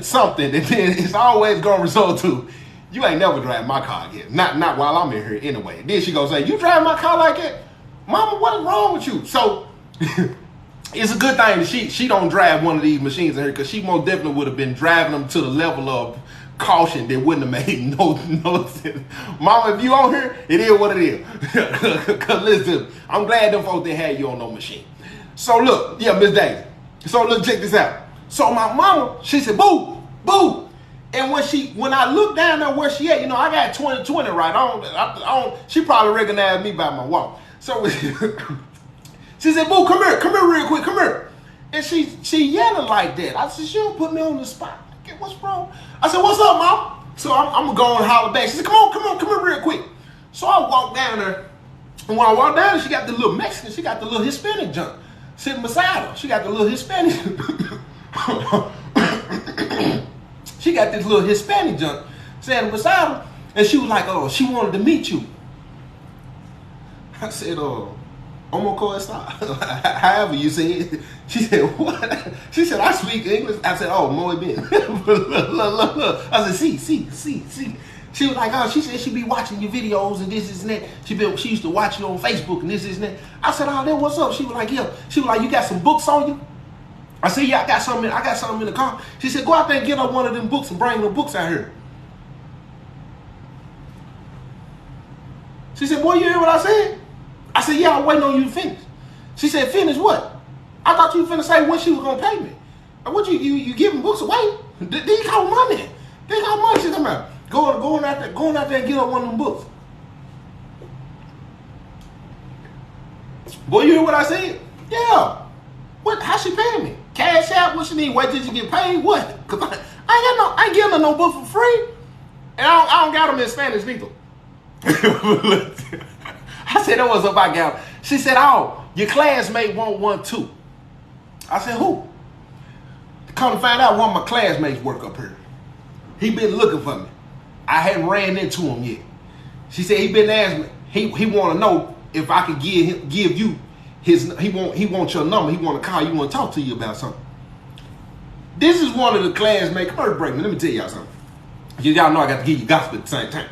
something that then it's always gonna result to, you ain't never drive my car again. Not while I'm in here anyway. Then she gonna say, you drive my car like that? Mama, what is wrong with you? So it's a good thing that she don't drive one of these machines in here, because she most definitely would have been driving them to the level of caution that wouldn't have made no sense. Mama, if you on here, it is what it is. Cause listen, I'm glad them folks didn't have you on no machine. So look, yeah, Miss Daisy. So look, check this out. So my mama, she said, boo, boo. And when I look down there where she at, you know, I got 20/20 right. I don't, she probably recognized me by my walk. So she said, boo, come here real quick, come here. And she yelling like that. I said, she don't put me on the spot. What's wrong? I said, what's up, Mom? So I'm gonna go and holler back. She said, come here real quick. So I walk down there, and when I walk down there, she got the little Mexican, she got the little Hispanic junk sitting beside her. She got the little Hispanic. She got this little Hispanic junk sitting beside her, and she was like, oh, she wanted to meet you. I said, ¿Cómo está? However you say it. She said, what? She said, I speak English. I said, oh, muy bien. Look. I said, see. She was like, oh, she said she be watching your videos and this and that. She used to watch you on Facebook and this and that. I said, oh, then what's up? She was like, yeah. She was like, you got some books on you? I said, yeah, I got something in the car. She said, go out there and get up one of them books and bring them books out here. She said, boy, you hear what I said? I said, yeah, I'm waiting on you to finish. She said, finish what? I thought you were finna say when she was gonna pay me. And what you giving books away? These got money. They got money. She's talking about going out there and get up one of them books. Boy, you hear what I said? Yeah. What? How she paying me? Cash out? What she need? Wait till you get paid? What? Cause I ain't getting her no book for free. And I don't got them in Spanish neither. I said, that was up I got. She said, oh, your classmate want one too. I said, who? Come to find out, one of my classmates work up here. He been looking for me. I hadn't ran into him yet. She said he been asking me. He want to know if I could give you his. He want your number. He want to call you. Want to talk to you about something. This is one of the classmates. Come on, break me. Let me tell y'all something. Y'all know I got to give you gospel at the same time.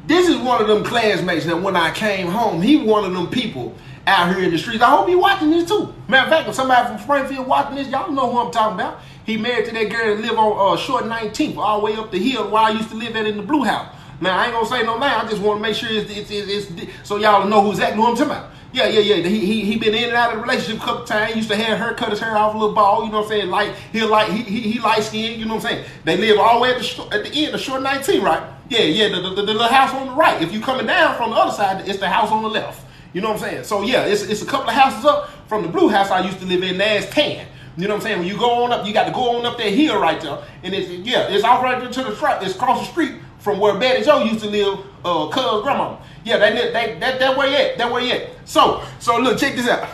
This is one of them classmates that when I came home, he one of them people out here in the streets. I hope you watching this too. Matter of fact, if somebody from Springfield watching this, y'all know who I'm talking about. He married to that girl that live on Short 19th, all the way up the hill where I used to live at in the Blue House. Now, I ain't gonna say no name. I just want to make sure it's so y'all know who exactly who I'm talking about. Yeah. He been in and out of the relationship a couple times. He used to have her cut his hair off a little ball, you know what I'm saying? He light skinned, you know what I'm saying? They live all the way at the end of Short 19, right? Yeah, the little house on the right. If you coming down from the other side, it's the house on the left. You know what I'm saying? So yeah, it's a couple of houses up from the Blue House I used to live in. That's 10. You know what I'm saying? When you go on up, you got to go on up that hill right there, and it's off right there to the front. It's across the street from where Betty Joe used to live, Cuz grandma. Yeah, that way at. So look, check this out.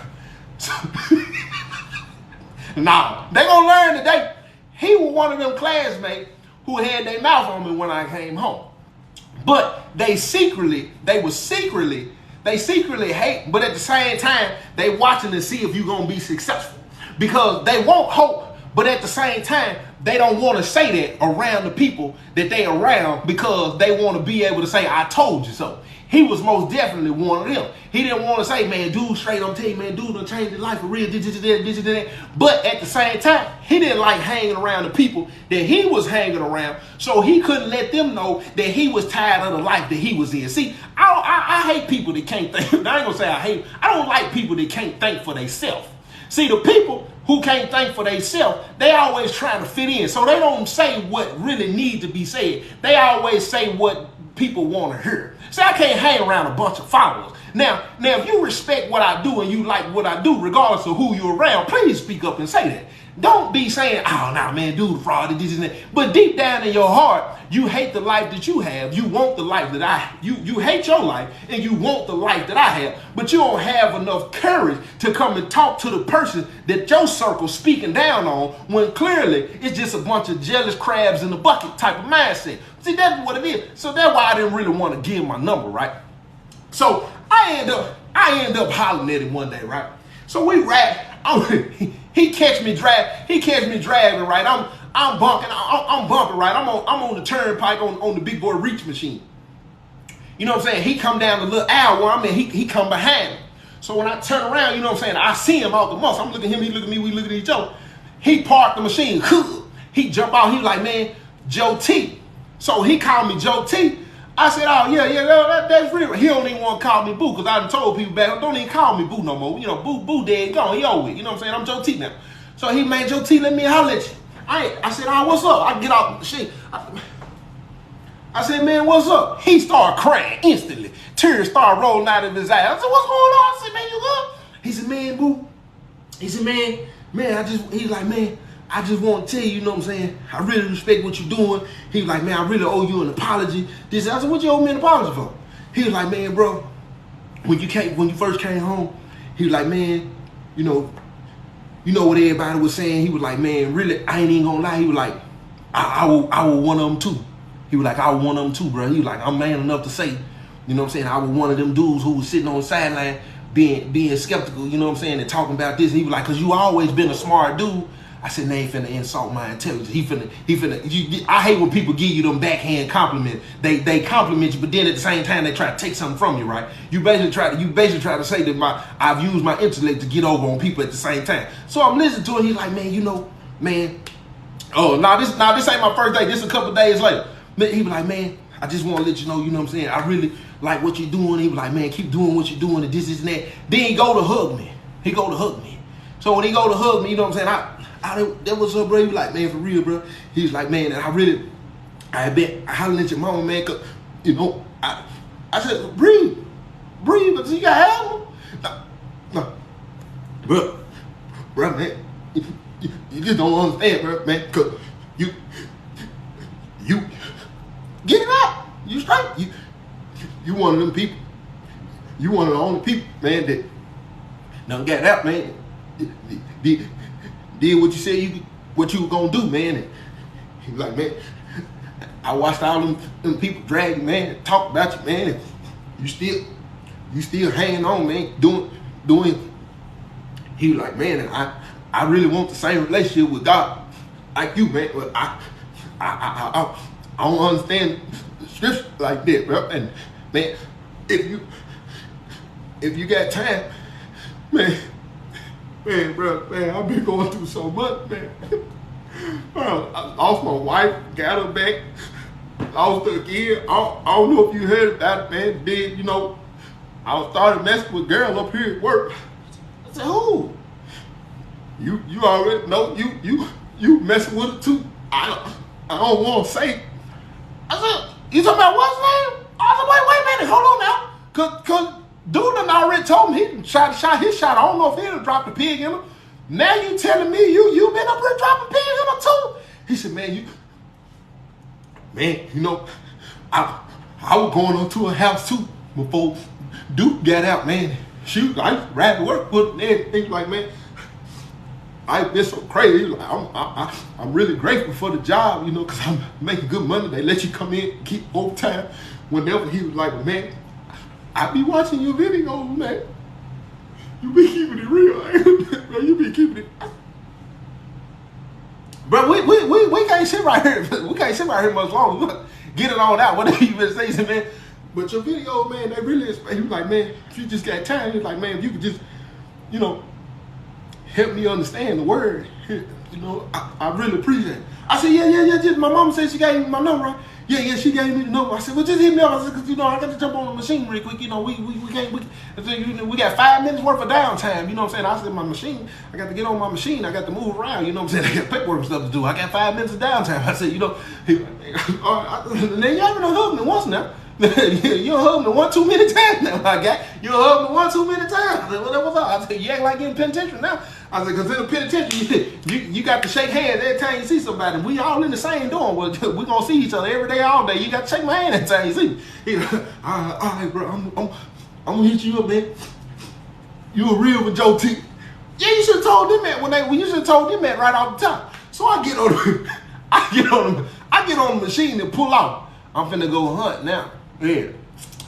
Nah, they gonna learn today. He was one of them classmates who had their mouth on me when I came home. But they secretly hate, but at the same time, they watching to see if you're gonna be successful. Because they want hope, but at the same time, they don't want to say that around the people that they around because they want to be able to say, I told you so. He was most definitely one of them. He didn't want to say, man, dude, straight, I'm telling you, man, dude done changed his life for real, this. But at the same time, he didn't like hanging around the people that he was hanging around, so he couldn't let them know that he was tired of the life that he was in. See, I hate people that can't think. I ain't gonna say I hate. I don't like people that can't think for themselves. See, the people who can't think for themselves, they always trying to fit in. So they don't say what really needs to be said. They always say what people want to hear. See, I can't hang around a bunch of followers. Now, if you respect what I do and you like what I do, regardless of who you're around, please speak up and say that. Don't be saying, oh, nah, man, dude, fraud, this and that. But deep down in your heart, you hate the life that you have. You want the life that you hate your life and you want the life that I have. But you don't have enough courage to come and talk to the person that your circle's speaking down on when clearly it's just a bunch of jealous crabs in the bucket type of mindset. See, that's what it is. So that's why I didn't really want to give my number, right? So I end up hollering at him one day, right? So we rap. He catch me driving, right? I'm bumping right. I'm on the turnpike on the big boy reach machine. You know what I'm saying? He come down the little aisle where I'm in. He come behind me. So when I turn around, you know what I'm saying? I see him out the muscle. I'm looking at him. He look at me. We look at each other. He parked the machine. He jump out. He like, man, Joe T. So he called me Joe T. I said, oh, yeah, that's real. He don't even want to call me Boo because I done told people back, don't even call me Boo no more. You know, Boo dead, gone. He over it. You know what I'm saying? I'm Joe T now. So he, man, Joe T, let me holler at you. I said, oh, what's up? I get out the machine. I said, man, what's up? He started crying instantly. Tears started rolling out of his eyes. I said, what's going on? I said, man, you good? He said, man, Boo. He said, man, he's like, man, I just want to tell you, you know what I'm saying? I really respect what you're doing. He was like, man, I really owe you an apology. I said, what you owe me an apology for? He was like, man, bro, when you first came home, he was like, man, you know what everybody was saying. He was like, man, really, I ain't even gonna lie. He was like, I was one of them too. He was like, I was one of them too, bro. He was like, I'm man enough to say, you know what I'm saying? I was one of them dudes who was sitting on the sideline being skeptical, you know what I'm saying, and talking about this. And he was like, cause you always been a smart dude. I said, they ain't finna insult my intelligence. He finna. I hate when people give you them backhand compliments. They compliment you, but then at the same time they try to take something from you, right? You basically try to say that I've used my intellect to get over on people at the same time. So I'm listening to it. He's like, man, oh, this ain't my first day. This a couple days later. He was like, man, I just want to let you know what I'm saying? I really like what you're doing. He was like, man, keep doing what you're doing and this and that. Then he go to hug me. So when he go to hug me, you know what I'm saying? That was so, bro. He was like, man, for real, bro. He was like, man, I bet I holler at your mama, man, cause, you know, I said, breathe, but you got help. No, bro, man, you just don't understand, bro, man, cause you get it out. You straight. You one of them people. You one of the only people, man, that done got out, man. Did what you said what you were gonna do, man. And he was like, man, I watched all them people drag you, man, talk about you, man. And you still hanging on, man, doing. He was like, man, and I really want the same relationship with God like you, man. But I don't understand the scripture like that, bro. And man, if you got time, man, bro, man, I've been going through so much, man. I lost my wife, got her back, lost her again. I don't know if you heard about it, man. Then, you know, I started messing with a girl up here at work. I said, who? You already know, you messing with her too. I don't want to say. I said, you talking about what's name? I said, wait a minute, hold on now. Cause dude done already told me he shot his shot. I don't know if he done dropped a pig in him. Now you telling me you been up here dropping pigs in him too? He said, man, you know, I was going on to a house too before Duke got out, man. Shoot, I used to ride to work with him and everything. Like, man, I've been so crazy. Like, I'm really grateful for the job, you know, because I'm making good money. They let you come in, keep overtime whenever. He was like, man, I be watching your videos, man. You be keeping it real, man. You be keeping it. Bro, we can't sit right here. We can't sit right here much longer. Look, get it on out. Whatever you been saying, man. But your videos, man, they really. He was like, man, if you just got time, he's like, man, if you could just, you know, help me understand the word, you know, I really appreciate it. I said, yeah. Just my mama said she gave me my number, right? Yeah, she gave me the number. I said, well, just hit me up. I said, cause you know, I got to jump on the machine real quick. You know, we got 5 minutes worth of downtime. You know what I'm saying? I said, my machine, I got to get on my machine. I got to move around. You know what I'm saying? I got paperwork and stuff to do. I got 5 minutes of downtime. I said, you know, then you already hugged me once now. You hugged me 1 too many times now, my guy. You hugged me 1 too many times. I said, well, that was all. I said, you act like getting penitentiary now. I said, because in the penitentiary, you got to shake hands every time you see somebody. We all in the same dorm. Well, we going to see each other every day, all day. You got to shake my hand every time you see me. He like, all right, bro, I'm going to hit you up, man. You a real with Joe T. Yeah, you should have told them that when you should have told them that right off the top. So I get on the machine and pull out. I'm finna go hunt now. Yeah.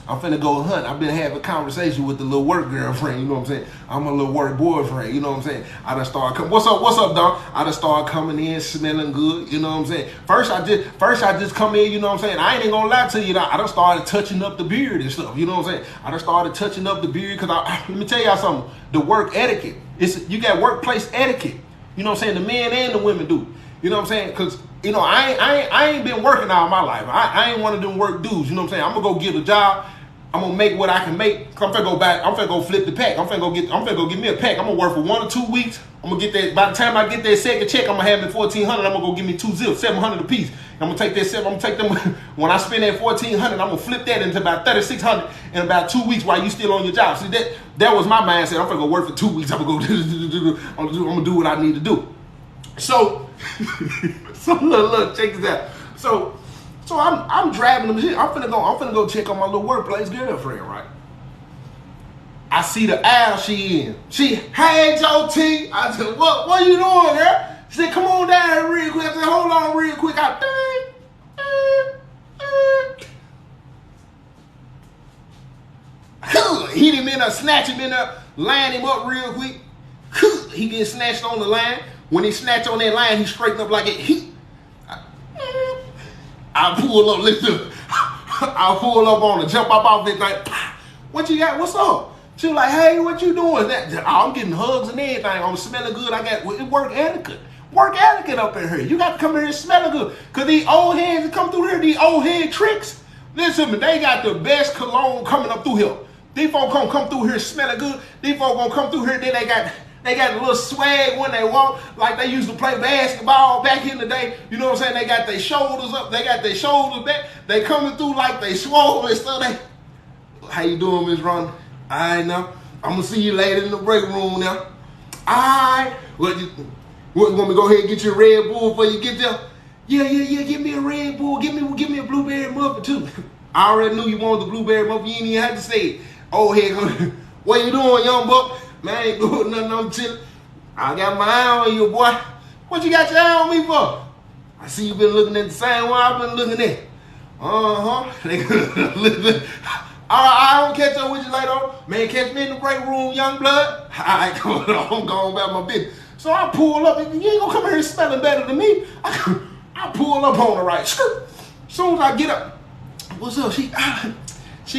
I'm finna go hunt. I've been having a conversation with the little work girlfriend, you know what I'm saying? I'm a little work boyfriend, you know what I'm saying? I done started coming. What's up, dog? I done started coming in smelling good, you know what I'm saying? First I just come in, you know what I'm saying? I ain't gonna lie to you, I done started touching up the beard and stuff, you know what I'm saying? I done started touching up the beard because let me tell y'all something. The work etiquette, you got workplace etiquette. You know what I'm saying? The men and the women do. You know what I'm saying? Because, you know, I ain't been working all my life. I ain't one of them work dudes. You know what I'm saying? I'm going to go get a job. I'm going to make what I can make. I'm finna go back. I'm finna go flip the pack. I'm finna go get me a pack. I'm going to work for 1 or 2 weeks. I'm going to get that. By the time I get that second check, I'm going to have me $1,400. I'm going to go give me 2 zips, $700 a piece. I'm going to take that $700. I'm going to take them. When I spend that $1,400, I'm going to flip that into about $3,600 in about 2 weeks while you still on your job. See, that was my mindset. I'm finna go work for 2 weeks. I'm going to go I'm going to do what I need to do. So look, check this out. So I'm driving them shit. I'm finna go check on my little workplace girlfriend, right? I see the aisle she in. Hey Joe T. I said, what you doing, girl? She said, come on down here real quick. I said, hold on real quick. Hit him in there, snatch him in there, line him up real quick. He gets snatched on the line. When he snatch on that line, he straighten up like it. I pull up, listen. I pull up on her, jump up off it like, what you got? What's up? She was like, hey, what you doing? I'm getting hugs and everything. I'm smelling good. I got work etiquette. Work etiquette up in here. You got to come here and smelling good. Because these old heads that come through here, these old head tricks, listen to me, they got the best cologne coming up through here. These folks gonna come through here smelling good. These folks gonna come through here, then they got a little swag when they walk, like they used to play basketball back in the day. You know what I'm saying? They got their shoulders up. They got their shoulders back. They coming through like they swole and stuff. How you doing, Miss Ron? All right, now. I'm going to see you later in the break room now. All right. What, you want me to go ahead and get you a Red Bull before you get there? Yeah. Give me a Red Bull. Give me a blueberry muffin, too. I already knew you wanted the blueberry muffin. You ain't even have to say it. Oh, heck. What you doing, young buck? Man, I ain't doing nothing, I'm chilling. I got my eye on you, boy. What you got your eye on me for? I see you been looking at the same one I've been looking at. I don't catch up with you later on. Man, catch me in the break room, young blood. I'm going about my business. So I pull up, and you ain't gonna come here smelling better than me. I pull up on the right. Soon as I get up, what's up? She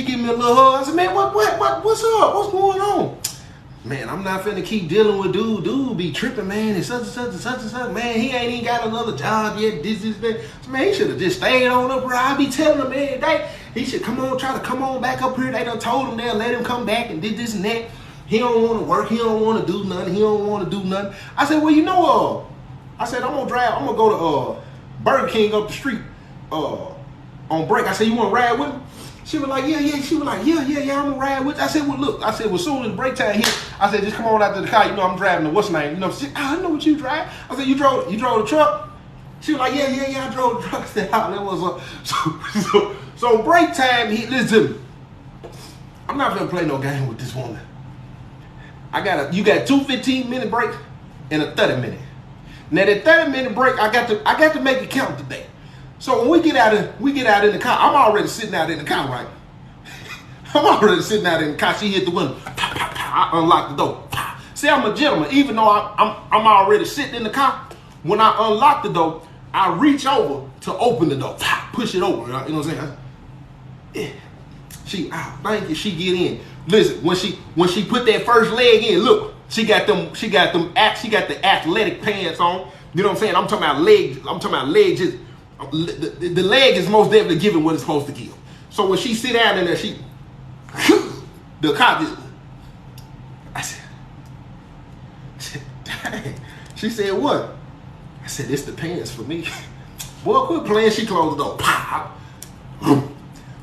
give me a little hug. I said, man, what's up? What's going on? Man, I'm not finna keep dealing with dude. Dude be tripping, man, and such and such and such and such. Man, he ain't even got another job yet. This, man. So, man, he should have just stayed on up, bro. I be telling him, man, he should try to come on back up here. They done told him they'll let him come back and did this and that. He don't want to work. He don't want to do nothing. I said, well, you know, I said, I'm gonna go to Burger King up the street on break. I said, you want to ride with me? She was like, yeah. She was like, yeah, I'm gonna ride with you. I said, well, look. I said, well, soon as break time hit, I said, just come on out to the car. You know, I'm driving the what's name. You know, I know what you drive. I said, you drove the truck? She was like, yeah, I drove the truck. I said, that was so break time hit. Listen, I'm not gonna play no game with this woman. You got 2 15-minute breaks and a 30-minute. Now that 30-minute break, I got to make it count today. So when we get out in the car, I'm already sitting out in the car, right? I'm already sitting out in the car. She hit the window. I unlock the door. See, I'm a gentleman. Even though I'm already sitting in the car, when I unlock the door, I reach over to open the door. Push it over. You know what I'm saying? Thank you. She get in. Listen, when she put that first leg in, look, she got the athletic pants on. You know what I'm saying? I'm talking about legs. Just the leg is most definitely giving what it's supposed to give. So when she sit down in there, the cop just, I said, dang. She said, what? I said, it's the pants for me. Boy, quit playing. She closed the door. Pow.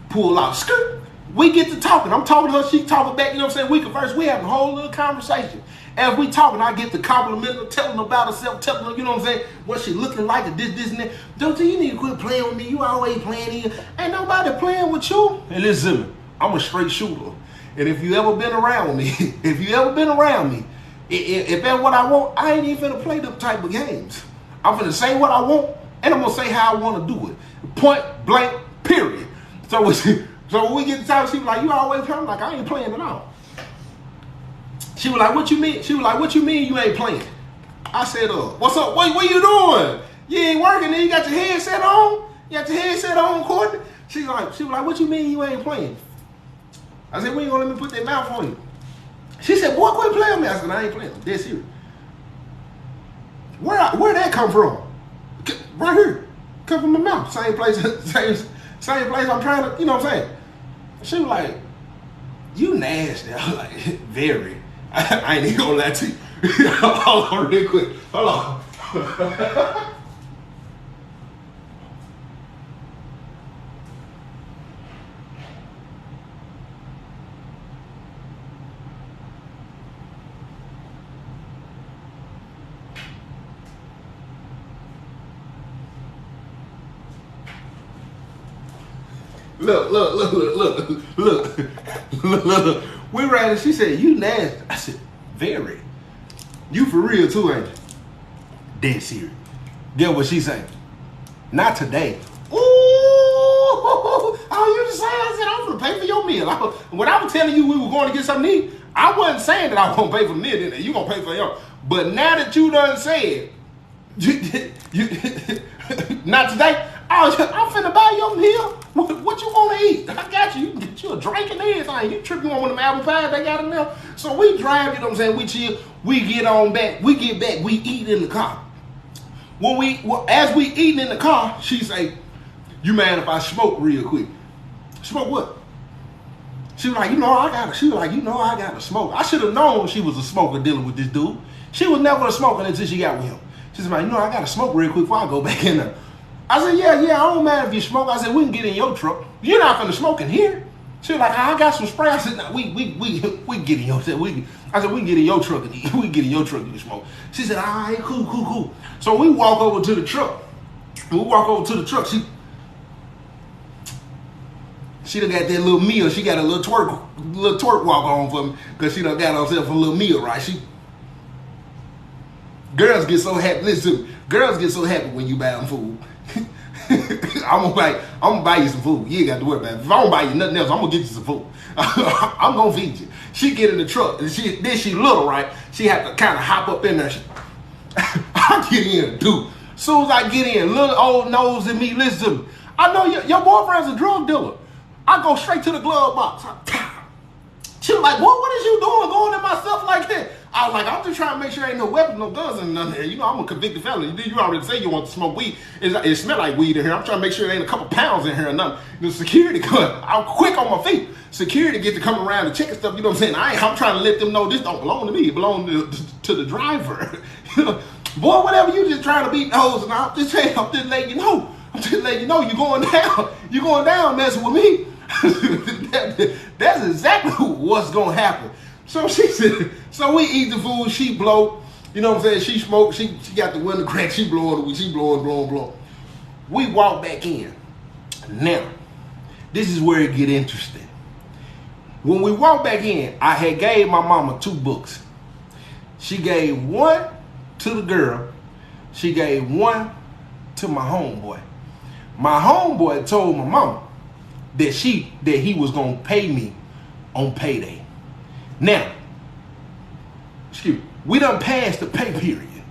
Pull out. Skirt. We get to talking. I'm talking to her. She talking back. You know what I'm saying? We converse. We having a whole little conversation. As we talking, I get the compliment her, telling her about herself, telling her, you know what I'm saying, what she looking like, and this, and that. Don't you need to quit playing with me? You always playing here. Ain't nobody playing with you. And listen, I'm a straight shooter. And if you ever been around me, if that's what I want, I ain't even finna play them type of games. I'm finna say what I want, and I'm gonna say how I want to do it. Point blank, period. So So when we get to talk, she was like, you always playing? I'm like, I ain't playing at all. She was like, what you mean? She was like, what you mean you ain't playing? I said, what's up? What you doing? You ain't working, then you got your headset on? You got your headset on, Courtney? She was like, what you mean you ain't playing? I said, we ain't gonna let me put that mouth on you. She said, boy, quit playing with me. I said, I ain't playing. Dead serious. Where that come from? Right here. Come from my mouth. Same place, same place I'm trying to, you know what I'm saying? She was like, you nasty. I was like, very. I ain't even gonna lie to you. Hold on real quick. Hold on. Look. We ran and she said, you nasty. I said, very. You for real too, ain't you? Dead serious. Get what she saying? Not today. Ooh, oh, you just saying, I said, I'm gonna pay for your meal. When I was telling you we were going to get something to eat, I wasn't saying that I was gonna pay for the meal, you gonna pay for your. But now that you done said, not today, I'm finna buy your meal. What you want to eat? I got you. You can get you a drink and everything. You tripping on one of them apple pies they got in there? So we drive, you know what I'm saying? We chill. We get on back. We get back. We eat in the car. As we eating in the car, she say, you mind if I smoke real quick? Smoke what? She was like, I gotta smoke. I should have known she was a smoker dealing with this dude. She was never a smoker until she got with him. She's like, I gotta smoke real quick before I go back in there. I said, yeah, I don't mind if you smoke. I said, we can get in your truck. You're not finna smoke in here. She was like, I got some spray. I said, no, we get in your truck. I said, we can get in your truck and eat. We can get in your truck and smoke. She said, all right, cool. So we walk over to the truck. She done got that little meal. She got a little twerk walk on for me because she done got herself a little meal, right? Girls get so happy. Listen to me. Girls get so happy when you buy them food. I'm gonna buy you some food. You ain't got to worry about it. If I don't buy you nothing else, I'm gonna get you some food. I'm gonna feed you. She get in the truck, and she little, right? She have to kind of hop up in there. I get in, dude. Soon as I get in, little old nose in me, listen to me. I know your boyfriend's a drug dealer. I go straight to the glove box. She was like, what is you doing going in my stuff like that? I was like, I'm just trying to make sure ain't no weapons, no guns and nothing here. I'm a convicted felon. You already say you want to smoke weed. It smell like weed in here. I'm trying to make sure there ain't a couple pounds in here or nothing. The security, I'm quick on my feet. Security get to come around and check and stuff, you know what I'm saying? I'm trying to let them know this don't belong to me. It belongs to the driver. Boy, whatever, you just trying to beat hoes and I'm just letting you know. I'm just letting you know you're going down. You're going down messing with me. That's exactly what's gonna happen. So she said, so we eat the food, she blow, you know what I'm saying? She smoke, she got the window crack, she blowing. We walk back in. Now, this is where it get interesting. When we walk back in, I had gave my mama 2 books. She gave one to the girl. She gave one to my homeboy. My homeboy told my mama that he was gonna pay me on payday. Now, we done passed the pay period.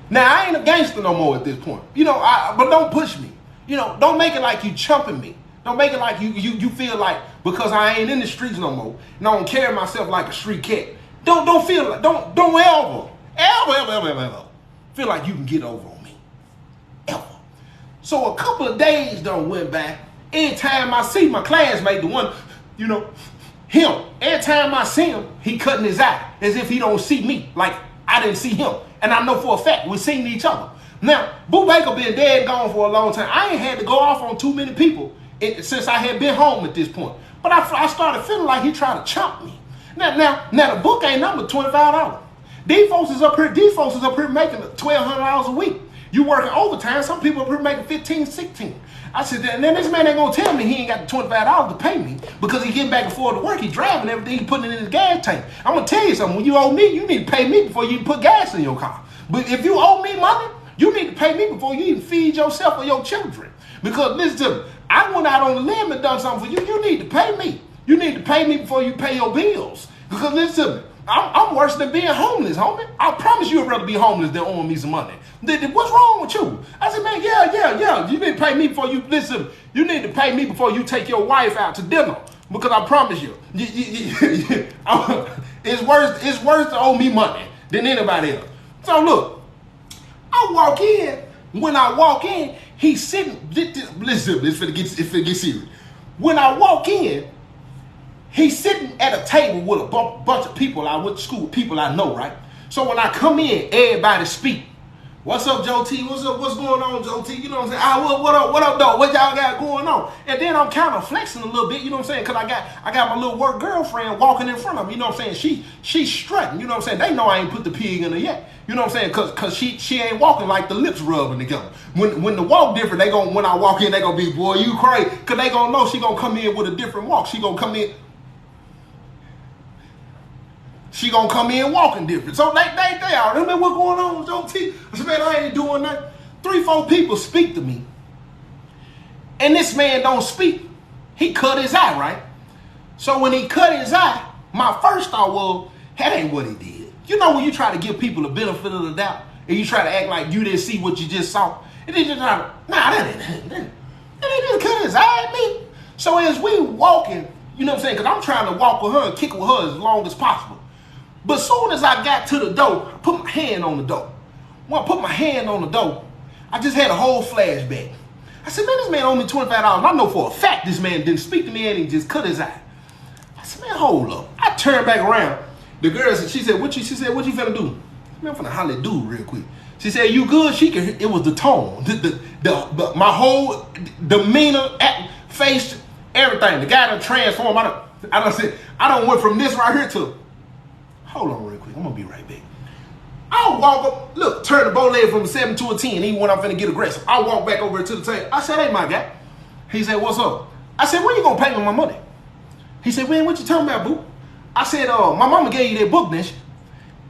Now I ain't a gangster no more at this point. But don't push me. Don't make it like you chumping me. Don't make it like you feel like because I ain't in the streets no more and I don't carry myself like a street cat. Don't ever feel like you can get over on me. Ever. So a couple of days done went by. Every time I see my classmate, the one, him, every time I see him, he cutting his eye as if he don't see me, like I didn't see him. And I know for a fact we seen each other. Now, Boo Baker been dead and gone for a long time. I ain't had to go off on too many people since I had been home at this point. But I started feeling like he tried to chomp me. Now the book ain't numbered $25. These folks is up here making $1,200 a week. You working overtime, some people up here making $15, $16. I said, then this man ain't gonna tell me he ain't got the $25 to pay me because he getting back and forth to work. He driving everything, he putting it in his gas tank. I'm gonna tell you something. When you owe me, you need to pay me before you put gas in your car. But if you owe me money, you need to pay me before you even feed yourself or your children. Because listen to me, I went out on the limb and done something for you. You need to pay me. You need to pay me before you pay your bills. Because listen to me, I'm worse than being homeless, homie. I promise you I'd rather be homeless than owe me some money. What's wrong with you? I said, man, yeah. You need to pay me before you, listen, you need to pay me before you take your wife out to dinner. Because I promise you, it's worse to owe me money than anybody else. So look, I walk in. When I walk in, he's sitting, listen, it's finna get serious. When I walk in, he's sitting at a table with a bunch of people I went to school with, people I know, right? So when I come in, everybody speak. What's up, Joe T? What's up? What's going on, Joe T? You know what I'm saying? What up, dog? What y'all got going on? And then I'm kind of flexing a little bit, you know what I'm saying? Because I got my little work girlfriend walking in front of me, you know what I'm saying? She's strutting, you know what I'm saying? They know I ain't put the pig in her yet, you know what I'm saying? Because she ain't walking like the lips rubbing together. When the walk different, when I walk in, they gonna be, boy, you crazy. Because they gonna know she gonna come in with a different walk. She gonna come in walking different. So they already know what's going on with Joe T. I said, man, I ain't doing nothing. 3-4 people speak to me. And this man don't speak. He cut his eye, right? So when he cut his eye, my first thought was, that ain't what he did. You know when you try to give people the benefit of the doubt and you try to act like you didn't see what you just saw? And then you try to, that ain't cut his eye at me. So as we walking, you know what I'm saying? Because I'm trying to walk with her and kick with her as long as possible. But as soon as I got to the door, I put my hand on the door. When I put my hand on the door, I just had a whole flashback. I said, man, this man owed me $25. I know for a fact this man didn't speak to me and he just cut his eye. I said, man, hold up. I turned back around. The girl said, she said, what you finna do? Man, I'm finna holler at dude real quick. She said, you good? It was the tone, my whole demeanor, face, everything. The guy done transformed. I done went from this right here to, hold on real quick. I'm gonna be right back. I'll walk up, look, turn the bow leg from a 7 to a 10, even when I'm finna get aggressive. I'll walk back over to the table. I said, hey, my guy. He said, what's up? I said, when you gonna pay me my money? He said, man, what you talking about, boo? I said, my mama gave you that book, didn't she?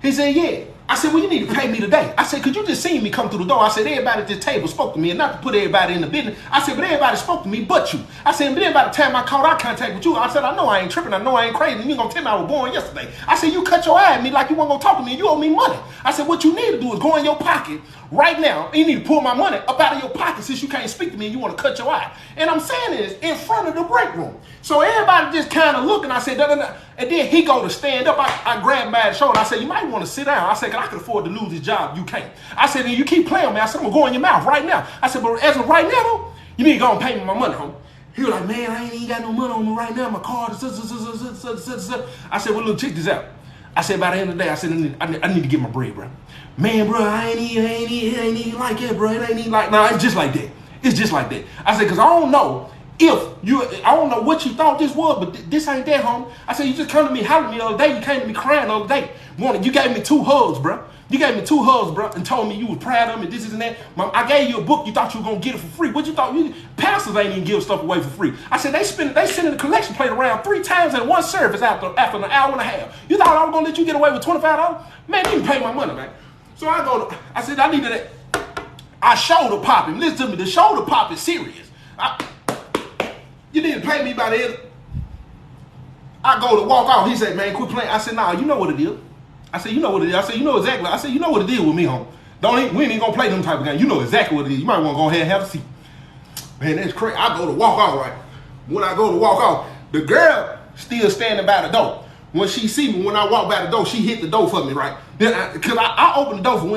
He said, yeah. I said, well, you need to pay me today. I said, could you just see me come through the door? I said, everybody at this table spoke to me, and not to put everybody in the business. I said, but everybody spoke to me but you. I said, but then by the time I caught eye contact with you, I said, I know I ain't tripping. I know I ain't crazy. You gonna tell me I was born yesterday. I said, you cut your eye at me like you weren't gonna talk to me, and you owe me money. I said, what you need to do is go in your pocket right now. You need to pull my money up out of your pocket since you can't speak to me and you want to cut your eye. And I'm saying this in front of the break room. So everybody just kind of looking. I said, da. And then he go to stand up. I grabbed him by the shoulder. I said, you might want to sit down. I said, cause I can afford to lose this job. You can't. I said, and you keep playing, man. I said, I'm gonna go in your mouth right now. I said, but as of right now, though, you need to go and pay me my money, homie. He was like, man, I ain't even got no money on me right now. My card is. I said, well, look, check this out. I said, by the end of the day, I said, I need to get my bread, bro. Man, bro, I ain't even like that, bro. It ain't even like, nah, it's just like that. It's just like that. I said, cause I don't know I don't know what you thought this was, but this ain't that, homie. I said, you just come to me, hollering me the other day. You came to me crying the other day. You gave me 2 hugs, bro. You gave me 2 hugs, bro, and told me you was proud of me, this and that. I gave you a book. You thought you were going to get it for free. What you thought? Pastors ain't even give stuff away for free. I said, they sending the collection plate around 3 times in one service after an hour and a half. You thought I was going to let you get away with $25? Man, you can pay my money, man. So I said, I needed that. I shoulder pop him. Listen to me. The shoulder pop is serious. You need to pay me by the end. I go to walk out. He said, man, quit playing. I said, nah, you know what it is. I said, you know what it is. I said, you know exactly. I said, you know what it is with me, homie. We ain't gonna play them type of games. You know exactly what it is. You might want to go ahead and have a seat. Man, that's crazy. I go to walk out, right? When I go to walk out, the girl still standing by the door. When she see me, when I walk by the door, she hit the door for me, right? Then, cause I open the door for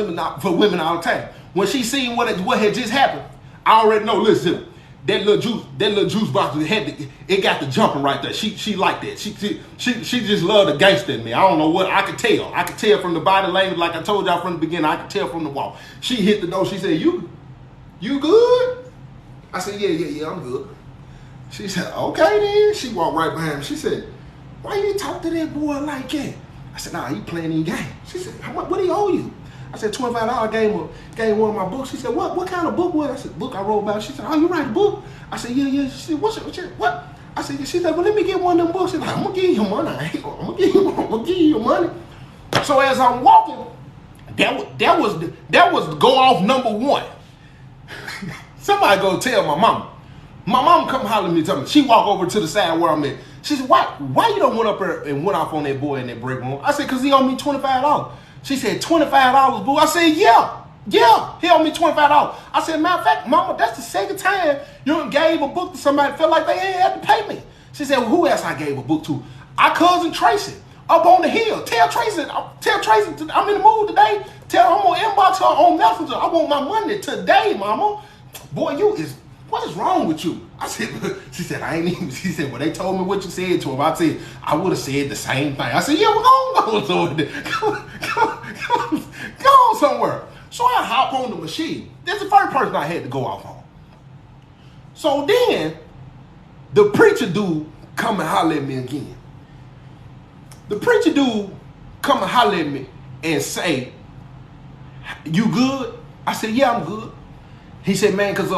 women all the time. When she seen what had just happened, I already know. Listen, that little juice box it got the jumping right there. She like that. She just loved the gangster in me. I don't know what I could tell. I could tell from the body language, like I told y'all from the beginning. I could tell from the walk. She hit the door. She said, "You good?" I said, "Yeah, I'm good." She said, "Okay then." She walked right behind me. She said, "Why you talk to that boy like that?" I said, "Nah, he playing in game." She said, "What do he owe you?" I said, $25. Gave one of my books. She said, what kind of book was it? I said, book I wrote about. She said, oh, you write a book? I said, yeah. She said, what? I said, she said, well, let me get one of them books. She said, I'm going to give you money. I'm going to give you money. So as I'm walking, that was go off number 1. Somebody go tell my mama. My mom come holler at me, tell me, she walk over to the side where I'm at. She said, why you don't went up there and went off on that boy in that break room? I said, because he owed me $25. She said, $25, boo? I said, yeah, he owed me $25. I said, matter of fact, mama, that's the second time you done gave a book to somebody that felt like they ain't had to pay me. She said, well, who else I gave a book to? Our cousin Tracy, up on the hill. Tell Tracy, I'm in the mood today. Tell her I'm gonna inbox her on Messenger. I want my money today, mama. Boy, what is wrong with you? I said, she said, she said, well, they told me what you said to him. I said, I would have said the same thing. I said, yeah, well, go on somewhere. So I hop on the machine. That's the first person I had to go off on. So then, the preacher dude come and holler at me again. The preacher dude come and holler at me and say, you good? I said, yeah, I'm good. He said, man, because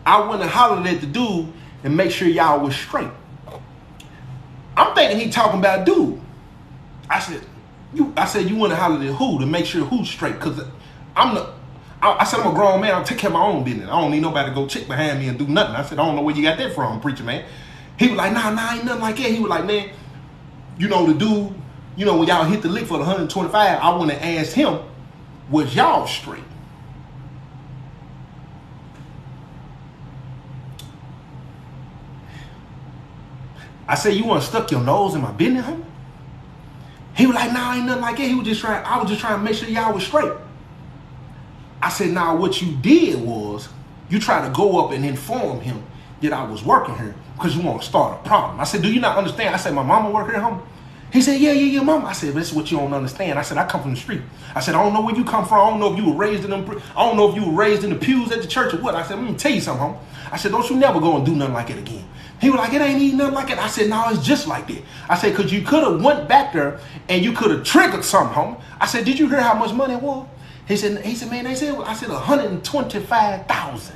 I went and hollered at the dude and make sure y'all was straight. I'm thinking he talking about dude. I said, you went and hollered at who to make sure who's straight? Because I said, I'm a grown man. I'll take care of my own business. I don't need nobody to go check behind me and do nothing. I said, I don't know where you got that from, preacher man. He was like, nah, ain't nothing like that. He was like, man, you know, the dude, you know, when y'all hit the lick for the 125, I went and asked him, was y'all straight? I said, you want to stuck your nose in my business, huh? He was like, nah, ain't nothing like that. I was just trying to make sure y'all was straight. I said, nah, what you did was you tried to go up and inform him that I was working here because you want to start a problem. I said, do you not understand? I said, my mama work here, homie. He said, yeah, mama. I said, that's what you don't understand. I said, I come from the street. I said, I don't know where you come from. I don't know if you were raised in the pews at the church or what. I said, let me tell you something, homie. I said, don't you never go and do nothing like it again. He was like, it ain't even nothing like it. I said, no, it's just like that. I said, because you could have went back there and you could have triggered something, homie. I said, did you hear how much money it was? He said, man, I said, $125,000.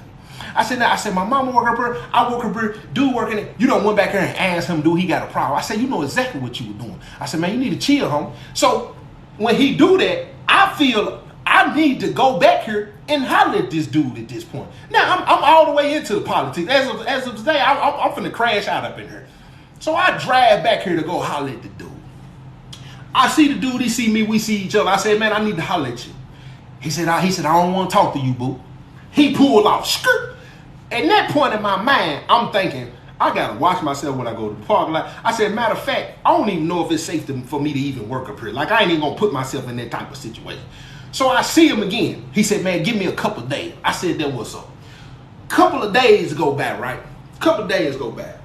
I said, my mama work up here, I work up here, dude working it. You don't went back here and asked him, dude, he got a problem. I said, you know exactly what you were doing. I said, man, you need to chill, homie. So when he do that, I feel I need to go back here and holler at this dude at this point. Now, I'm all the way into the politics. As of today, I'm finna crash out up in here. So I drive back here to go holler at the dude. I see the dude, he see me, we see each other. I said, man, I need to holler at you. He said, I don't want to talk to you, boo. He pulled off, skirt. At that point in my mind, I'm thinking, I got to watch myself when I go to the parking lot. I said, matter of fact, I don't even know if it's safe for me to even work up here. Like, I ain't even going to put myself in that type of situation. So I see him again. He said, man, give me a couple of days. I said, then what's up? Couple of days go by, right? Couple of days go by.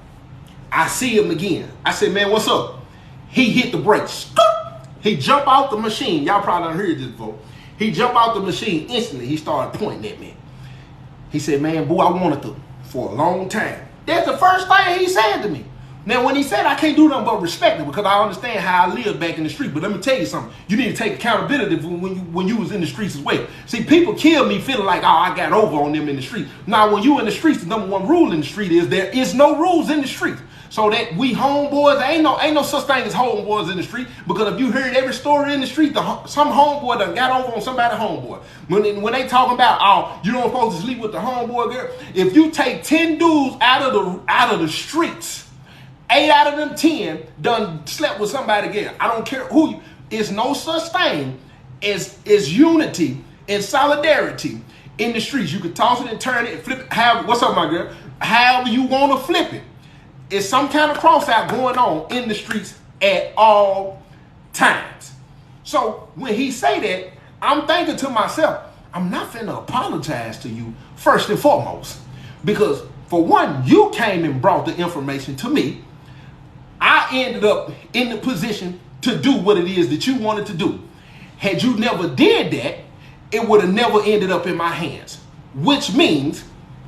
I see him again. I said, man, what's up? He hit the brakes. He jumped out the machine. Y'all probably done heard this before. He jumped out the machine instantly. He started pointing at me. He said, man, boo, I wanted to for a long time. That's the first thing he said to me. Now, when he said I can't do nothing but respect it because I understand how I lived back in the street. But let me tell you something. You need to take accountability when you was in the streets as well. See, people kill me feeling like, oh, I got over on them in the street. Now, when you in the streets, the number one rule in the street is there is no rules in the street. So that we homeboys, ain't no such thing as homeboys in the street. Because if you heard every story in the street, some homeboy done got over on somebody's homeboy. When they talking about, oh, you don't supposed to sleep with the homeboy girl. If you take 10 dudes out of the streets, 8 out of them 10 done slept with somebody again. I don't care who you. It's no such thing as unity and solidarity in the streets. You can toss it and turn it and flip it. What's up, my girl? However you want to flip it. It's some kind of cross out going on in the streets at all times. So when he say that, I'm thinking to myself, I'm not finna apologize to you first and foremost. Because for one, you came and brought the information to me. I ended up in the position to do what it is that you wanted to do. Had you never did that, it would have never ended up in my hands. Which means,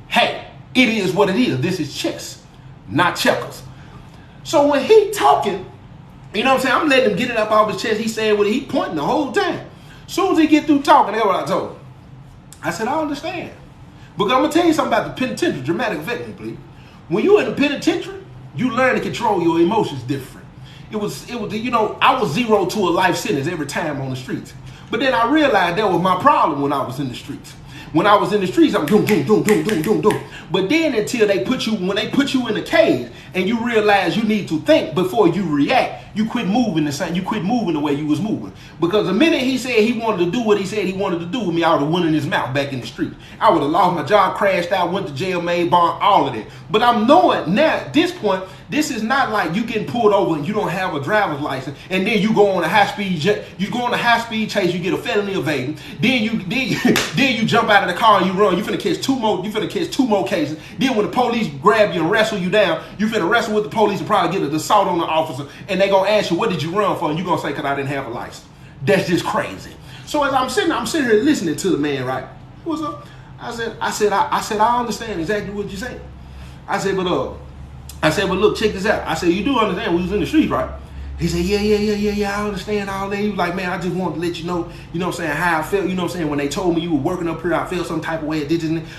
hey, it is what it is. This is chess, not checkers. So when he talking, you know what I'm saying? I'm letting him get it up off his chest. He saying what he pointing the whole time. Soon as he get through talking, that's what I told him. I said, I understand. But I'm going to tell you something about the penitentiary. Dramatic effect, please. When you're in the penitentiary, you learn to control your emotions different. It was, you know, I was 0 to a life sentence every time on the streets. But then I realized that was my problem when I was in the streets. When I was in the streets, I'm doom, doom, doom, doom, doom, doom, doom. But then until when they put you in a cage and you realize you need to think before you react, you quit moving the way you was moving. Because the minute he said he wanted to do what he said he wanted to do with me, I would have went in his mouth back in the street. I would have lost my job, crashed out, went to jail, made bond, all of that. But I'm knowing now at this point, this is not like you getting pulled over and you don't have a driver's license, and then you go on a high speed chase, you get a felony evading, then you jump out of the car and you run. You finna catch two more cases. Then when the police grab you and wrestle you down, you finna wrestle with the police and probably get an assault on the officer, and they gonna ask you, what did you run for? And you gonna say, cause I didn't have a license. That's just crazy. So as I'm sitting here listening to the man, right? What's up? I said, I understand exactly what you're saying. I said, but look, check this out. I said, you do understand we was in the streets, right? He said, yeah, I understand all that. He was like, man, I just wanted to let you know what I'm saying, how I felt, you know what I'm saying, when they told me you were working up here, I felt some type of way.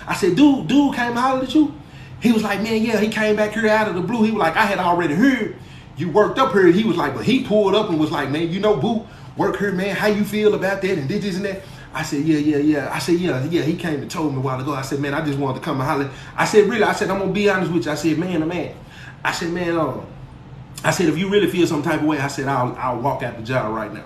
I said, dude came and hollered at you? He was like, man, yeah, he came back here out of the blue. He was like, I had already heard you worked up here. He was like, but he pulled up and was like, man, you know, boo, work here, man, how you feel about that and this and that? I said, yeah. I said, yeah, he came and told me a while ago. I said, man, I just wanted to come and holler. I said, really, I'm going to be honest with you. I said, man. I said, man, I said, if you really feel some type of way, I said, I'll walk out the job right now.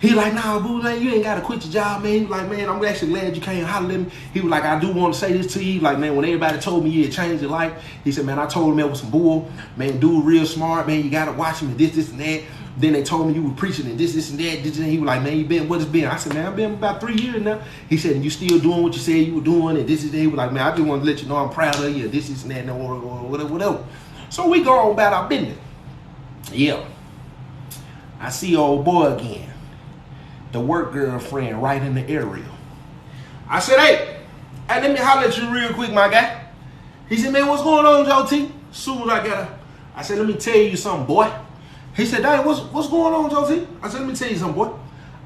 He like, nah, boo, man, you ain't got to quit your job, man. He was like, man, I'm actually glad you came holler at me. He was like, I do want to say this to you. Like, man, when everybody told me you had changed your life, he said, man, I told him that was some bull. Man, dude real smart, man, you got to watch him and this and that. Then they told me you were preaching and this and that. He was like, man, you been, what it's been? I said, man, I've been about 3 years now. He said, and you still doing what you said you were doing and this and that. He was like, man, I just want to let you know I'm proud of you, this and that, or whatever. So we go on about our business. Yeah. I see old boy again. The work girlfriend right in the area. I said, hey, let me holler at you real quick, my guy. He said, man, what's going on, Joe T? Soon as I said, let me tell you something, boy. He said, dang, what's going on, Joe T? I said, let me tell you something, boy.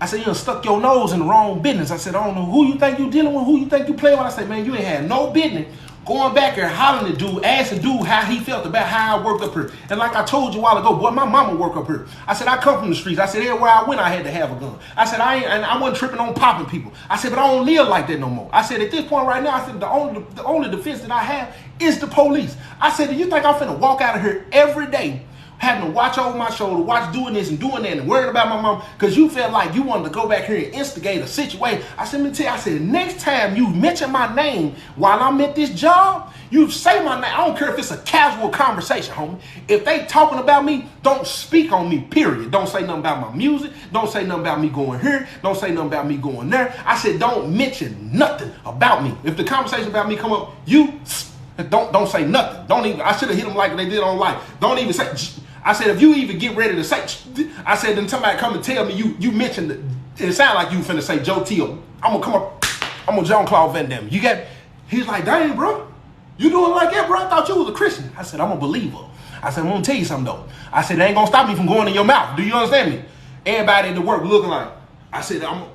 I said, you done stuck your nose in the wrong business. I said, I don't know who you think you dealing with, who you think you playing with. I said, man, you ain't had no business going back there hollering at dude, asking dude how he felt about how I worked up here. And like I told you a while ago, boy, my mama worked up here. I said, I come from the streets. I said, everywhere I went, I had to have a gun. I said, I wasn't tripping on popping people. I said, but I don't live like that no more. I said, at this point right now, I said, the only defense that I have is the police. I said, do you think I'm finna walk out of here every day having to watch over my shoulder, watch doing this and doing that and worrying about my mom because you felt like you wanted to go back here and instigate a situation? I said, let me tell you, I said, next time you mention my name while I'm at this job, you say my name. I don't care if it's a casual conversation, homie. If they talking about me, don't speak on me, period. Don't say nothing about my music. Don't say nothing about me going here. Don't say nothing about me going there. I said, don't mention nothing about me. If the conversation about me come up, you don't say nothing. Don't even, I should have hit them like they did on live. Don't even say, I said, if you even get ready to say, I said, then somebody come and tell me you mentioned it. It sounded like you finna say Joe T. I'm gonna come up, I'm gonna Jean-Claude Van Damme. You got, he's like, dang, bro, you doing like that, bro? I thought you was a Christian. I said, I'm a believer. I said, I'm gonna tell you something though. I said, it ain't gonna stop me from going in your mouth. Do you understand me? Everybody in the work looking like, I said, I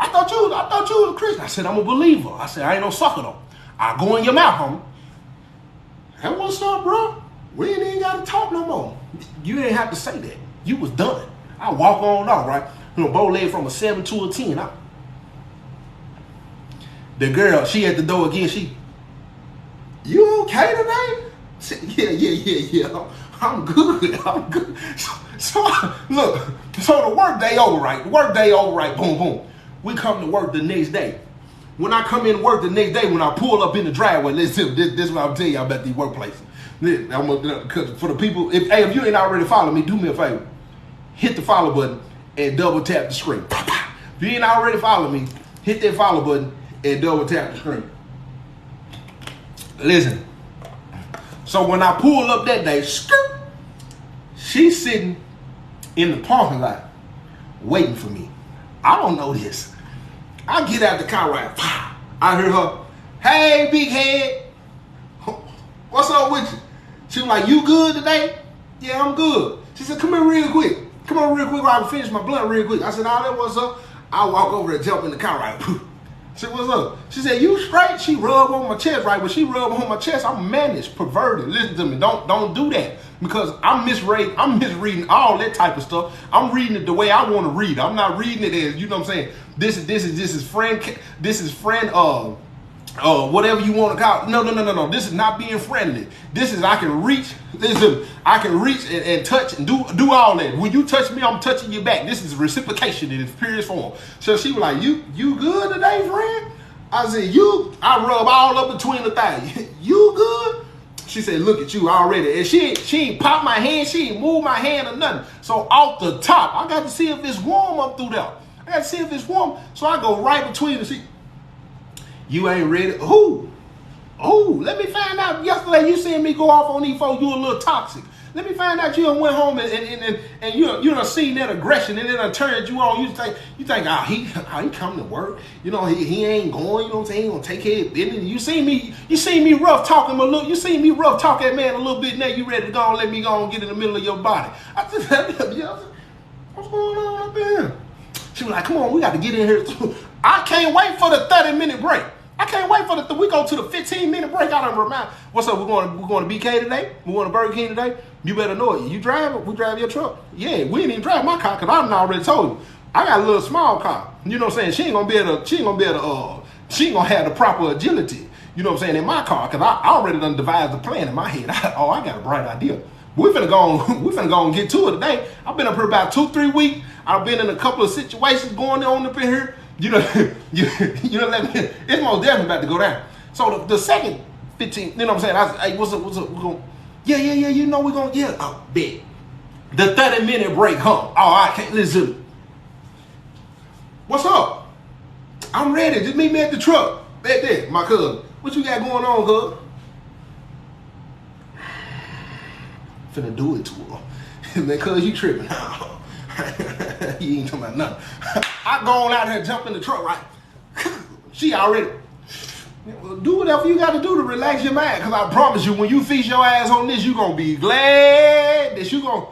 thought you was a Christian. I said, I'm a believer. I said, I ain't no sucker though. I go in your mouth, homie. That what's up, bro? We ain't even gotta talk no more. You didn't have to say that. You was done. I walk on off, right? You know, bow leg from a 7 to a 10. The girl, she at the door again. You okay today? Said, yeah. I'm good. So look, so the work day over, right? Boom, boom. We come to work the next day. When I come in to work the next day, when I pull up in the driveway, listen, this is what I'm telling y'all about these workplaces. Because for the people, if you ain't already following me, do me a favor. Hit the follow button and double tap the screen. If you ain't already following me, hit that follow button and double tap the screen. Listen. So when I pull up that day, she's sitting in the parking lot waiting for me. I don't know this. I get out the car right. I hear her, hey, big head. What's up with you? She was like, you good today? Yeah, I'm good. She said, come here real quick. Come on real quick while I can finish my blunt real quick. I said, nah, that what's up? I walk over and jump in the car right. I said, what's up? She said, you straight? She rubbed on my chest, right? When she rubbed on my chest, I'm managed, perverted. Listen to me. Don't do that. Because I'm misreading all that type of stuff. I'm reading it the way I want to read. I'm not reading it as, you know what I'm saying? This is friend whatever you want to call it. No. This is not being friendly. This is I can reach. I can reach and touch and do all that. When you touch me, I'm touching you back. This is reciprocation in its purest form. So she was like, you good today, friend? I said, I rub all up between the thighs. You good? She said, look at you already. And she ain't popped my hand. She ain't moved my hand or nothing. So off the top, I got to see if it's warm up through there. I got to see if it's warm. So I go right between the seat. You ain't ready. Who? Oh, let me find out. Yesterday you seen me go off on these folks. You a little toxic. Let me find out you done went home and you done seen that aggression and it done turned you on. You think, he coming to work. You know, he ain't going. You know what I'm saying? He gonna take care of business. You seen me rough talking a little. You seen me rough talk that man a little bit. Now you ready to go and let me go and get in the middle of your body. I said, what's going on up there? She was like, come on, we got to get in here. I can't wait for the 30-minute break. I can't wait for we go to the 15-minute break. I don't remind. What's up? We're going to BK today. We're going to Burger King today. You better know it. You drive it. We drive your truck. Yeah, we ain't even drive my car because I already told you. I got a little small car. You know what I'm saying? She ain't gonna have the proper agility. You know what I'm saying, in my car, because I already done devised the plan in my head. I got a bright idea. We finna go and get to it today. I've been up here about 2-3 weeks. I've been in a couple of situations going on up in here. You know, it's most definitely about to go down. So the second 15, you know what I'm saying? I said, hey, what's up? We're going, yeah, you know we're going, yeah, oh, bet. The 30-minute break, huh? Oh, I can't, listen. What's up? I'm ready. Just meet me at the truck. Back there, my cousin. What you got going on, cuz? Finna do it to her. Man, cuz you tripping. You ain't talking about nothing. I go on out here, jump in the truck, right? She already. Well, do whatever you got to do to relax your mind. Because I promise you, when you feast your ass on this, you're going to be glad that you're going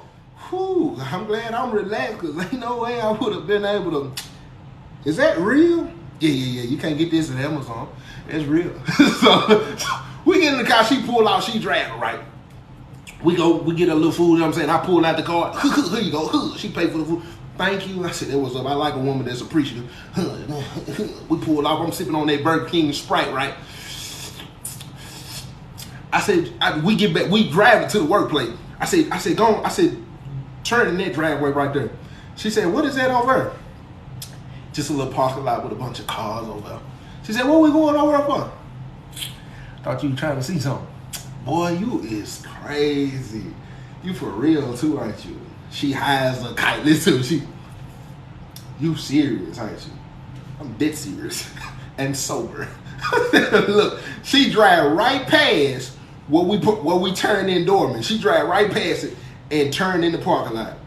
to. I'm glad I'm relaxed because ain't no way I would have been able to. Is that real? Yeah. You can't get this at Amazon. It's real. so we get in the car. She pull out. She driving, right? We get a little food, you know what I'm saying? I pull out the card. Here you go. She paid for the food. Thank you. I said, that was up. I like a woman that's appreciative. We pulled off. I'm sipping on that Burger King Sprite, right? I said, we get back. We drive it to the workplace. I said, go on. I said, turn in that driveway right there. She said, what is that over there? Just a little parking lot with a bunch of cars over there. She said, what we going over there for? Thought you were trying to see something. Boy, you is crazy. You for real too, aren't you? She hides a kite. Listen, you serious, aren't you? I'm dead serious and sober. Look, she drive right past where we turned in Dorman. She drive right past it and turned in the parking lot.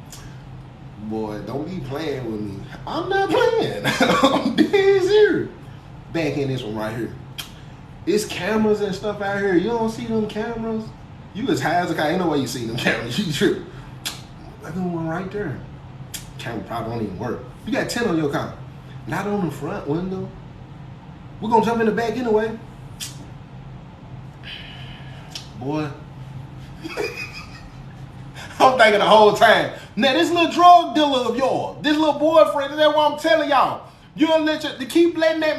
Boy, don't be playing with me. I'm not playing. I'm dead serious. Back in this one right here. It's cameras and stuff out here. You don't see them cameras. You as high as a kite. Ain't no way you see them cameras. You tripping. Look at one right there. Camera probably don't even work. You got 10 on your car. Not on the front window. We're going to jump in the back anyway. Boy. I'm thinking the whole time. Now, this little drug dealer of yours, this little boyfriend, that's what I'm telling y'all. You don't keep letting that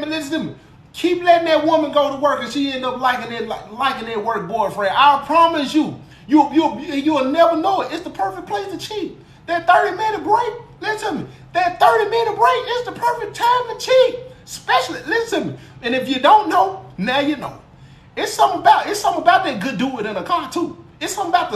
woman go to work and she end up liking that work boyfriend. I promise you'll never know it. It's the perfect place to cheat. That 30-minute break, listen to me. That 30-minute break is the perfect time to cheat. Especially, listen to me. And if you don't know, now you know. It's something about that good do it in a car too. It's something about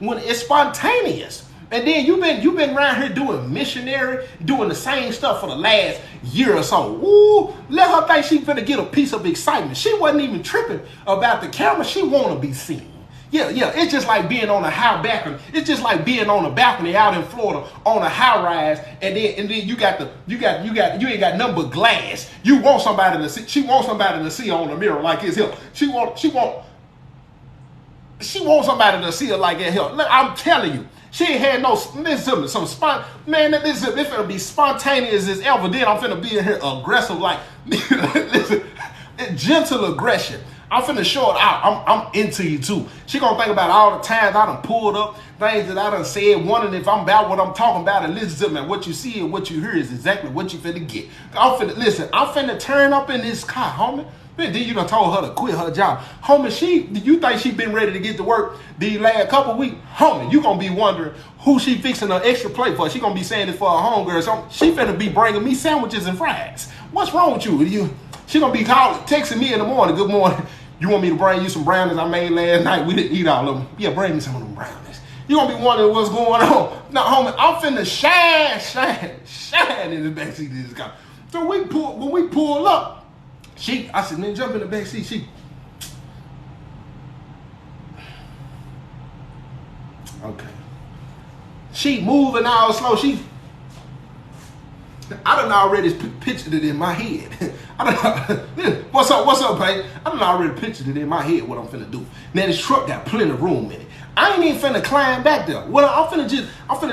when it's spontaneous. And then you've been around here doing missionary, doing the same stuff for the last year or so. Ooh, let her think she finna get a piece of excitement. She wasn't even tripping about the camera. She wanna be seen. Yeah. It's just like being on a high balcony. It's just like being on a balcony out in Florida on a high rise, and then you ain't got nothing but glass. You want somebody to see. She wants somebody to see her on the mirror like it's here. She want somebody to see her like that here. Look, I'm telling you. She ain't had no, listen, this finna be spontaneous as ever. Then I'm finna be in here aggressive, like, listen, gentle aggression. I'm finna show it out. I'm into you too. She gonna think about all the times I done pulled up, things that I done said, wondering if I'm about what I'm talking about, and listen to me. What you see and what you hear is exactly what you finna get. I'm finna turn up in this car, homie. Man, then you done told her to quit her job. Homie, you think she been ready to get to work these last couple weeks? Homie, you gonna be wondering who she fixing her extra plate for. She gonna be saying it for her homegirl. So she finna be bringing me sandwiches and fries. What's wrong with you? She gonna be texting me in the morning. Good morning. You want me to bring you some brownies I made last night? We didn't eat all of them. Yeah, bring me some of them brownies. You gonna be wondering what's going on. Now, homie, I'm finna shine in the backseat of this car. So when we pull up, I said, man, jump in the back seat. Okay. She moving all slow. I done already pictured it in my head. What's up, Payne? I done already pictured it in my head what I'm finna do. Now this truck got plenty of room in it. I ain't even finna climb back there. Well, I'm finna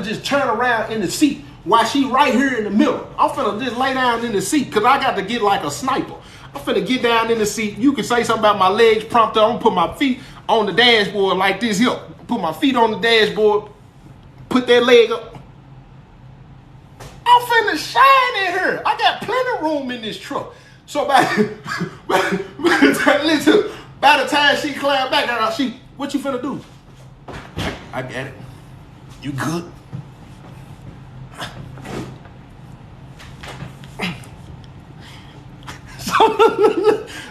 just turn around in the seat while she right here in the middle. I'm finna just lay down in the seat because I got to get like a sniper. I'm finna get down in the seat. You can say something about my legs prompted. I'm gonna put my feet on the dashboard like this here. Put my feet on the dashboard. Put that leg up. I'm finna shine in here. I got plenty of room in this truck. So by the time she climbed back, what you finna do? I got it. You good?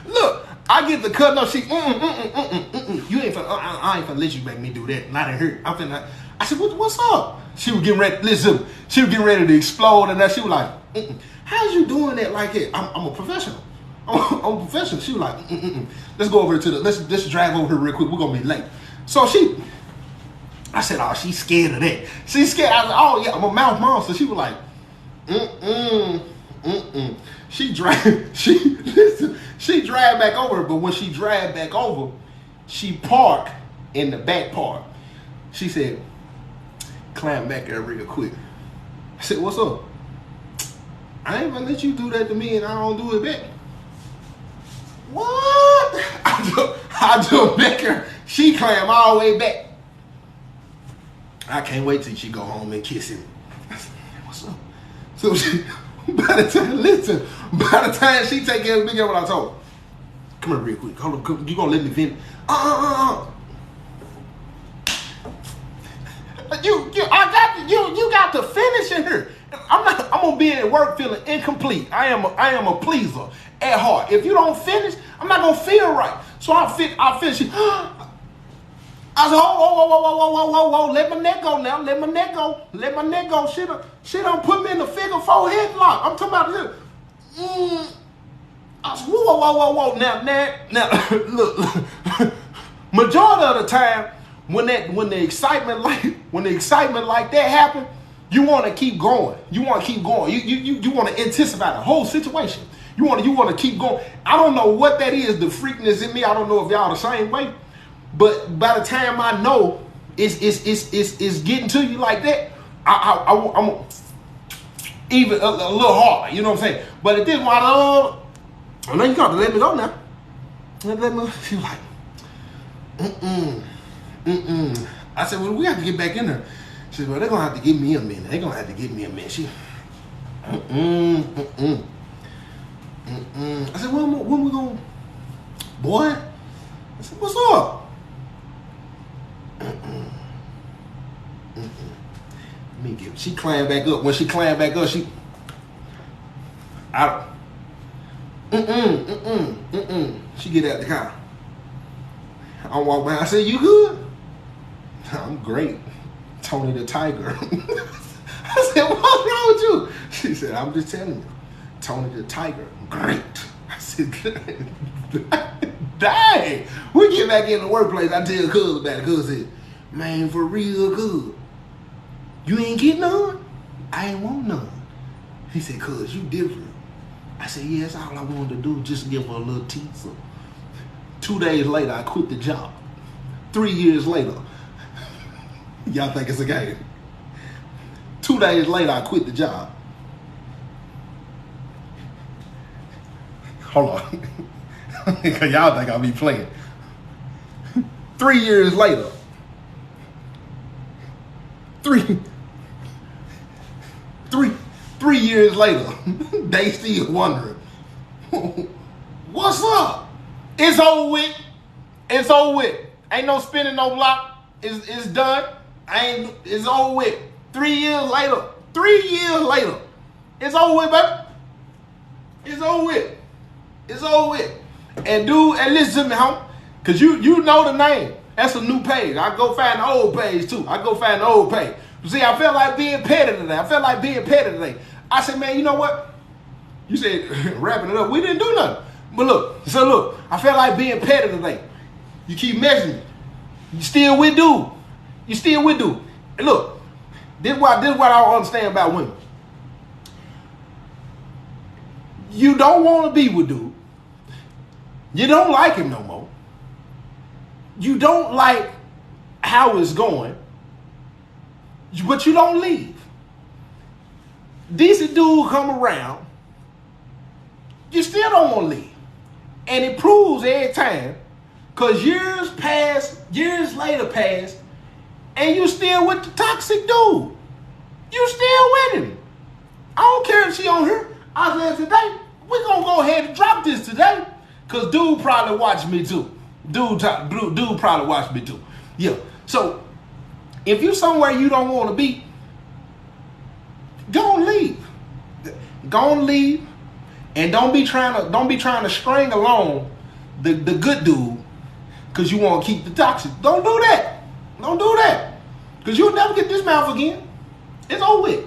Look, I get the cut. No, she, you ain't finna, I ain't finna let you make me do that. Not in here. I said, what's up? She was getting ready. Listen, she was getting ready to explode, and she was like, how's you doing that like that? I'm a professional. I'm a professional. She was like, let's go over to let's drive over here real quick. We're gonna be late. So I said, oh, she's scared of that. She's scared. I was like, oh yeah, I'm a mouth monster. She was like, She drive back over, but when she drive back over, she parked in the back part. She said, climb back there real quick. I said, what's up? I ain't gonna let you do that to me and I don't do it back. What? I jump back here. She climb all the way back. I can't wait till she go home and kiss him. I said, what's up? So by the time she take care of the big what I told her. Come here real quick. Hold on, you gonna let me vent? You got to finish in here. I'm gonna be at work feeling incomplete. I am a pleaser at heart. If you don't finish, I'm not gonna feel right. So I finish. I said, whoa, let my neck go now. Let my neck go. She done put me in the figure 4 headlock. I'm talking about this. I said, whoa. Now, look. Majority of the time, when the excitement like that happen, you want to keep going. You want to anticipate the whole situation. You want to keep going. I don't know what that is. The freakness in me. I don't know if y'all the same way. But by the time I know it's getting to you like that, I'm even a little harder. You know what I'm saying? But at this point, I know you got to let me go now. Let me feel like, I said, well, we have to get back in there. She said, well, they're gonna have to give me a minute. She, I said, when we gonna, boy? I said, what's up? She climbed back up. When she climbed back up, she get out the car. I walk by. I said, you good? I'm great. Tony the Tiger. I said, what's wrong with you? She said, I'm just telling you. Tony the Tiger. Great. I said, dang. We get back in the workplace. I tell Cuz about it. Cuz said, man, for real good. You ain't get none? I ain't want none. He said, Cuz, you different. I said, yeah, that's all I wanted to do, just give her a little teaser. 2 days later, I quit the job. 3 years later, y'all think it's a game. 2 days later, I quit the job. Hold on. Because y'all think I'll be playing. 3 years later. Three years later, they still wondering, what's up? It's over with. It's over with. Ain't no spinning no block. It's done. It's over with. 3 years later. 3 years later. It's over with, baby. It's over with. It's over with. And dude, and listen to me, homie. Cause you know the name. That's a new page. I go find the old page too. See, I felt like being petty today. I said, man, you know what? You said wrapping it up. We didn't do nothing. But look, I felt like being petty today. You keep messing me. You still with dude. And look, this is what I don't understand about women. You don't want to be with dude. You don't like him no more. You don't like how it's going, but you don't leave. Decent dude come around, you still don't want to leave. And it proves every time, because years later pass, and you still with the toxic dude. You still with him. I don't care if she on here. I said today, we're going to go ahead and drop this today, because dude probably watched me too. Dude probably watched me too. Yeah. So if you somewhere you don't want to be, go and leave. Go and leave, and don't be trying to string along the good dude because you want to keep the toxic. Don't do that. Because you'll never get this mouth again. It's over with.